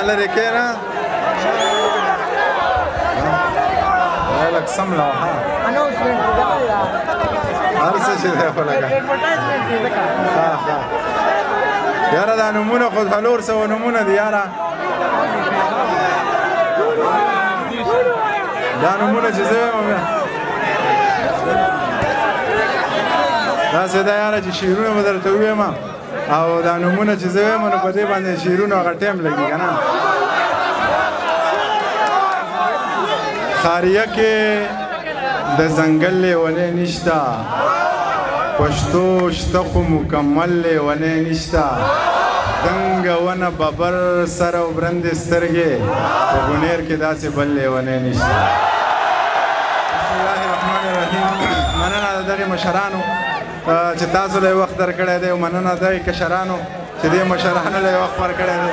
لرې کېنه لږ سم له هر څه چې دی خو لږه یاره دا نومونه خو 400 نومونه دي یاره دا نومونه چې زه وایم داسې ده یاره چې شعرونه به درته ووایم او دا نومونه چې زه وایم نو په دې باندې شعرونه هغه ټایم لګي که نه خاریه کې د ځنګل لیونی نشته پښتو شته خو مکمل لیونی نشته دنګه ونه ببر سر او برندې سترګې په بونیر کې داسې بل لیونی نشته بسم الله الرحمن الرحیم مننه د دغې مشرانو چې تاسو له وخت درکړی دی او مننه د کشرانو چې دې مشرانو له وخت ورکړی دی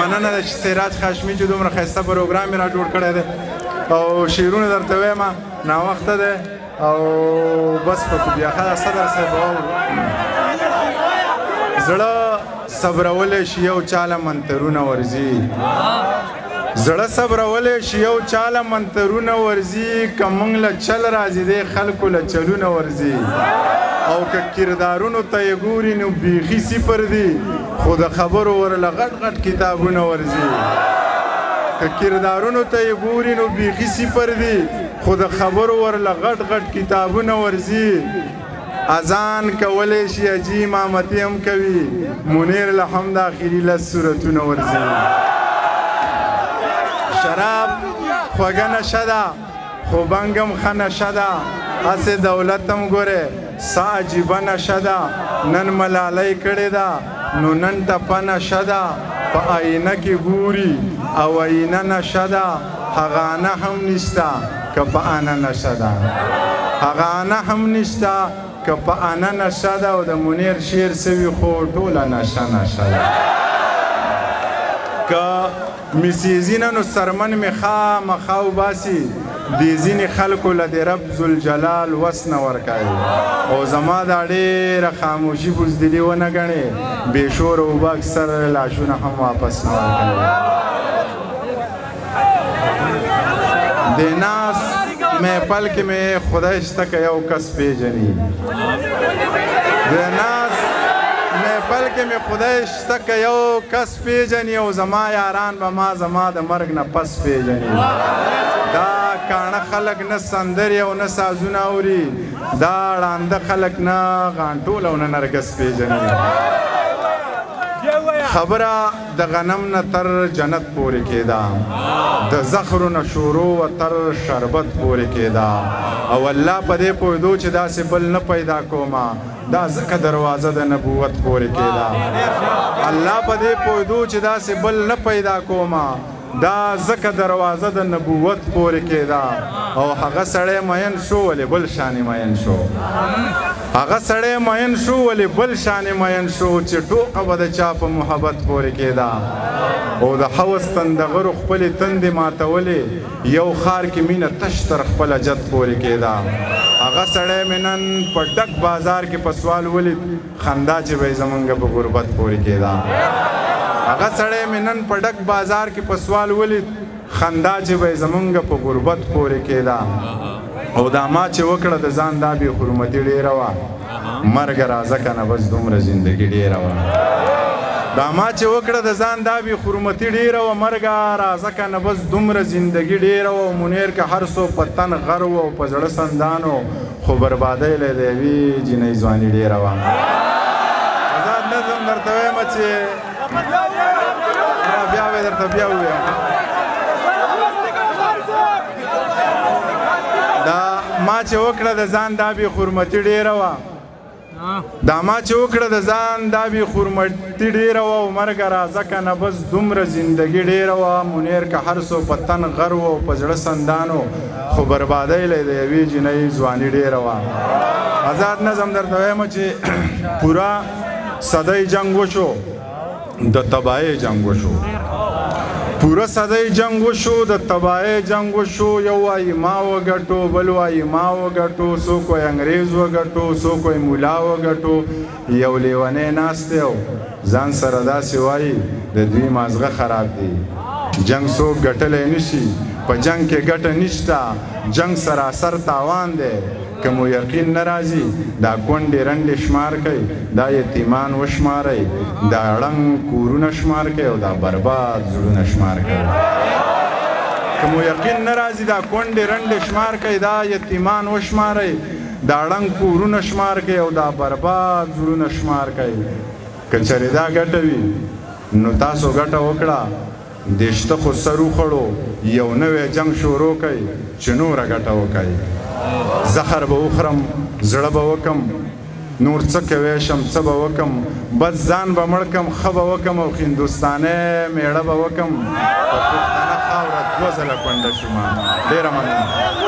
مننه د سراج هاشمي چې دومره ښایسته پروګرام یې را جوړ کړی دی او شعرونه درته وایم ناوخته دی او بس په بیاخه صدر صاحب زړه صبرولی شي یو چاله منترونه ورځي زړه صبرولی شي یو چاله منترونه ورځي که موږ له چل راځي دی خلکو له چلونه ورځي او که کردارونو ته یې ګوري نو بیخي صفر دي خو د خبرو ورله غټ غټ کتابونه ورځي که کردارونو ته یې ګوري نو بیخي صفر دي خو د خبرو ورله غټ غټ کتابونه ورځي اذان کولی شي حاجي امامتي هم کوي منیر له هم د اخري 10 سورتونه ورځي شراب خوږه نشه ده خو بنګ هم ښه نشه ده هسې دولت هم ګورې څه عجیبه نشه ده نن ملالۍ کړې ده نو نن ټپه نشه ده په آینه کې ګوري او آینه نشه ده هغه انه هم نشته که په انه نشه ده هغه انه هم نشته که په انه نشه ده او د منیر شعر سوي خو ټوله نشه نشه ده که میسیزینه نو سرمن مې خامخا وباسي دې ځینې خلکو له د رب ذوالجلال وس نه ورکوي او زما دا ډېره خاموشي بزدلي ونه ګڼې بې شوره اوبه اکثر لاشونه هم واپس نه ورکوي د ناس محفل کې مې خدای شته که یو کس پیژني د ناس محفل کې مې خدای شته که یو کس پیژني او زما یاران به ما زما د مرګ نه پس پیژني دا کاڼه خلک نه سندرې او نه سازونه اوري دا ړانده خلک نه غانټول او نه نرګس پیژني خبره د غنم نه تر جنت پورې کېده د زخرو نه شروع و تر شربت پورې کېده او الله په دې پوهېدو چې داسې بل نه پیدا کومه دا ځکه دروازه د نبوت پورې کېده الله په دې پوهېدو چې داسې بل نه پیدا کومه دا ځکه دروازه د نبوت پورې کېده او هغه سړی مین شو ولې بل شانې مین شو هغه سړی مین شو ولې بل شانې مین شو چې ټوقه به د چا په محبت پورې کېده او د حوس تندغرو خپلې تندې ماتولې یو خار کې مینه تش تر خپله جد پورې کېده هغه سړی مې نن په ډک بازار کې په سوال ولید خندا چې به یې زمونږ په غربت پورې کېده هغه سړی مې نن په ډک بازار کې په سوال ولید خندا چې به یې زمونږ په غربت پورې کېده او دا ما چې وکړه د ځان دا بې حرمتي ډېره وه مرګه راځه که نه بس دومره زندګي ډېره وه دا ما چې وکړه د ځان دا بې حرمتي ډېره وه مرګه راځه که نه بس دومره زندګي ډېره وه منیر که هر څو په تن غر و او په زړه سندانو خو بربادۍ له د یوې جینۍ ځواني ډېره وه آزاد نظم درته وایم چې بیا وې درته بیا ووایم دا ما چې وکړه د ځان دا بې حرمتي ډېره وه دا ما چې وکړه د ځان دا بې حرمتي ډېره وه او مرګه راځه که نه بس دومره زندګي ډېره وه منیر که هر څو په تن غر و او په زړه سندانو خو بربادۍ له د یوې جینۍ ځواني ډېره وه آزاد نظم درته وایم چې پوره صدۍ جنګ وشو د تباهۍ جنګ وشو پوره صدۍ جنګ وشو د تباهۍ جنګ وشو یو وایي ما وګټو بل وایي ما وګټو څوک وایي انګریز وګټو څوک وایي مولا وګټو یو لیونی ناست دی او ځان سره داسې وایي د دوی مازغه خراب دی جنگ څوک ګټلی نشي په جنگ کې ګټه نشته جنگ سراسر تاوان دی که مو یقین نه راځي دا کونډې رنډې شمار کوي دا یتیمان وشمارئ دا ړنګ کورونه شمار کوي او دا برباد زړونه شمار کوي که مو یقین نه راځي دا کونډې رنډې شمار کوي دا یتیمان وشمارئ دا ړنګ کورونه شمار کوي او دا برباد زړونه شمار کوي که چېرې دا ګټه وي نو تاسو ګټه وکړه دشته خو سر وخوړو یو نوی جنگ شروع کوي چې نوره ګټه وکړي زخر به وخورم زړه به وکم نور څه کوی شم څه به وکم بس ځان به مړ کم ښه به وکم او هندوستانۍ میړه به وکم په پښتنه خاوره 2 ځله کونډه شومه ډېره مننه